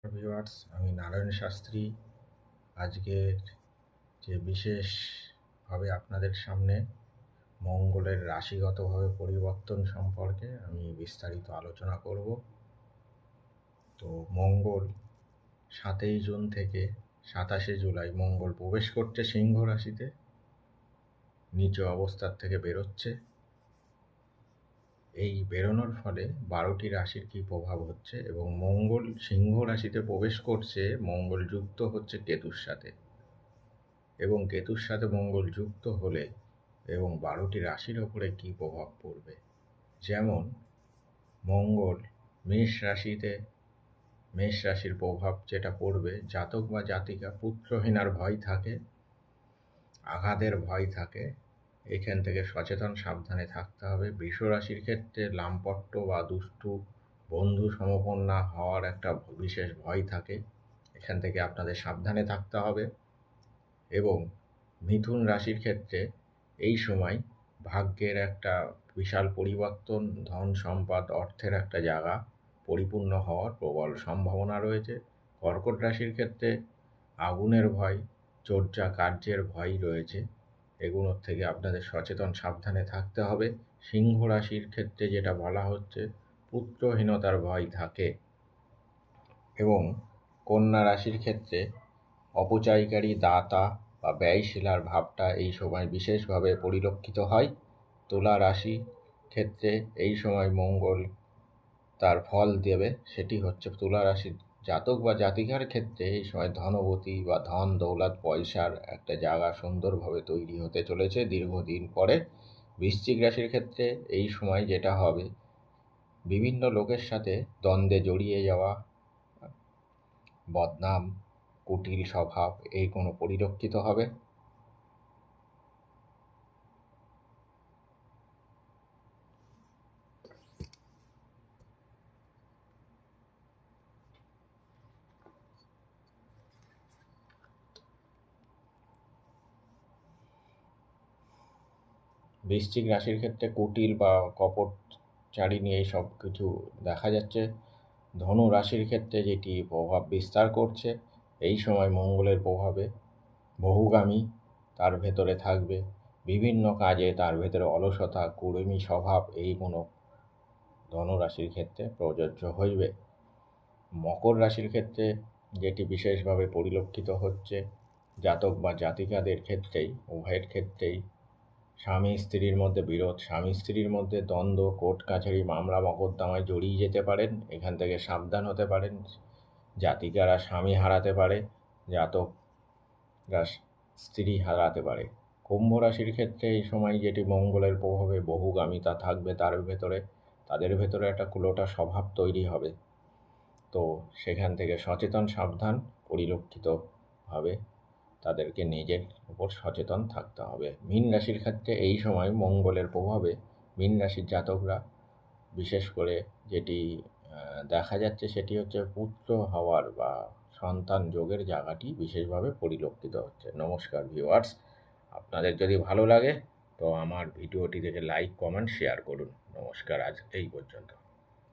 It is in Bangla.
ভিউয়ার্স, আমি নারায়ণ শাস্ত্রী। আজকে যে বিশেষভাবে আপনাদের সামনে মঙ্গলের রাশিগতভাবে পরিবর্তন সম্পর্কে আমি বিস্তারিত আলোচনা করব। তো মঙ্গল 7ই জুন থেকে 27শে জুলাই মঙ্গল প্রবেশ করছে সিংহ রাশিতে, নিচ অবস্থার থেকে বেরোচ্ছে। এই বেরোনোর ফলে 12টি রাশির কী প্রভাব হচ্ছে, এবং মঙ্গল সিংহ রাশিতে প্রবেশ করছে, মঙ্গল যুক্ত হচ্ছে কেতুর সাথে, এবং কেতুর সাথে মঙ্গল যুক্ত হলে এবং 12টি রাশির ওপরে কী প্রভাব পড়বে। যেমন মঙ্গল মেষ রাশির প্রভাব যেটা পড়বে, জাতক বা জাতিকা পুত্রহীনার ভয় থাকে, আঘাতের ভয় থাকে, এখান থেকে সচেতন সাবধানে থাকতে হবে। বৃষ রাশির ক্ষেত্রে লাম্পট্য বা দুষ্টু বন্ধু সমপন্না হওয়ার একটা বিশেষ ভয় থাকে, এখান থেকে আপনাদের সাবধানে থাকতে হবে। এবং মিথুন রাশির ক্ষেত্রে এই সময় ভাগ্যের একটা বিশাল পরিবর্তন, ধন সম্পদ অর্থের একটা জায়গা পরিপূর্ণ হওয়ার প্রবল সম্ভাবনা রয়েছে। কর্কট রাশির ক্ষেত্রে আগুনের ভয়, চর্চা কার্যের ভয় রয়েছে, এগুলোর থেকে আপনাদের সচেতন সাবধানে থাকতে হবে। সিংহ রাশির ক্ষেত্রে যেটা বলা হচ্ছে, পুত্রহীনতার ভয় থাকে। এবং কন্যা রাশির ক্ষেত্রে অপচয়কারী দাতা বা ব্যয়শীলার ভাবটা এই সময় বিশেষভাবে পরিলক্ষিত হয়। তুলা রাশি ক্ষেত্রে এই সময় মঙ্গল তার ফল দেবে, সেটি হচ্ছে তুলা রাশির জাতক বা জাতিকার ক্ষেত্রে এই সময় ধনবতী বা ধন দৌলত পয়সার একটা জায়গা সুন্দরভাবে তৈরি হতে চলেছে দীর্ঘদিন পরে। বৃশ্চিক রাশির ক্ষেত্রে এই সময় যেটা হবে, বিভিন্ন লোকের সাথে দ্বন্দ্বে জড়িয়ে যাওয়া, বদনাম, কুটিল স্বভাব এই কোনো পরিলক্ষিত হবে। বৃশ্চিক রাশির ক্ষেত্রে কুটিল বা কপটচারিণী এই সব কিছু দেখা যাচ্ছে। ধনু রাশির ক্ষেত্রে যেটি প্রভাব বিস্তার করছে, এই সময় মঙ্গলের প্রভাবে বহুগামী তার ভেতরে থাকবে, বিভিন্ন কাজে তার ভেতরে অলসতা কুড়েমি স্বভাব এইগুলো ধনুরাশির ক্ষেত্রে প্রযোজ্য হইবে। মকর রাশির ক্ষেত্রে যেটি বিশেষভাবে পরিলক্ষিত হচ্ছে, জাতক বা জাতিকাদের ক্ষেত্রেই উভয়ের ক্ষেত্রেই স্বামী স্ত্রীর মধ্যে বিরোধ, স্বামী স্ত্রীর মধ্যে দ্বন্দ্ব, কোর্ট কাছারি মামলা মকদ্দমায় জড়িয়ে যেতে পারেন, এখান থেকে সাবধান হতে পারেন। জাতিকারা স্বামী হারাতে পারে, জাতকরা স্ত্রী হারাতে পারে। কুম্ভ রাশির ক্ষেত্রে এই সময় যেটি মঙ্গলের প্রভাবে বহুগামিতা থাকবে, তাদের ভেতরে একটা কুলোটা স্বভাব তৈরি হবে, তো সেখান থেকে সচেতন সাবধান পরিলক্ষিত হবে, তাদেরকে নিজের উপর সচেতন থাকতে হবে। মীন রাশির ক্ষেত্রে এই সময় মঙ্গলের প্রভাবে মীন রাশির জাতকরা বিশেষ করে যেটি দেখা যাচ্ছে, সেটি হচ্ছে পুত্র হওয়ার বা সন্তান যোগের জায়গাটি বিশেষভাবে পরিলক্ষিত হচ্ছে। নমস্কার ভিউয়ার্স, আপনাদের যদি ভালো লাগে তো আমার ভিডিওটি দেখে লাইক কমেন্ট শেয়ার করুন। নমস্কার, আজ এই পর্যন্ত।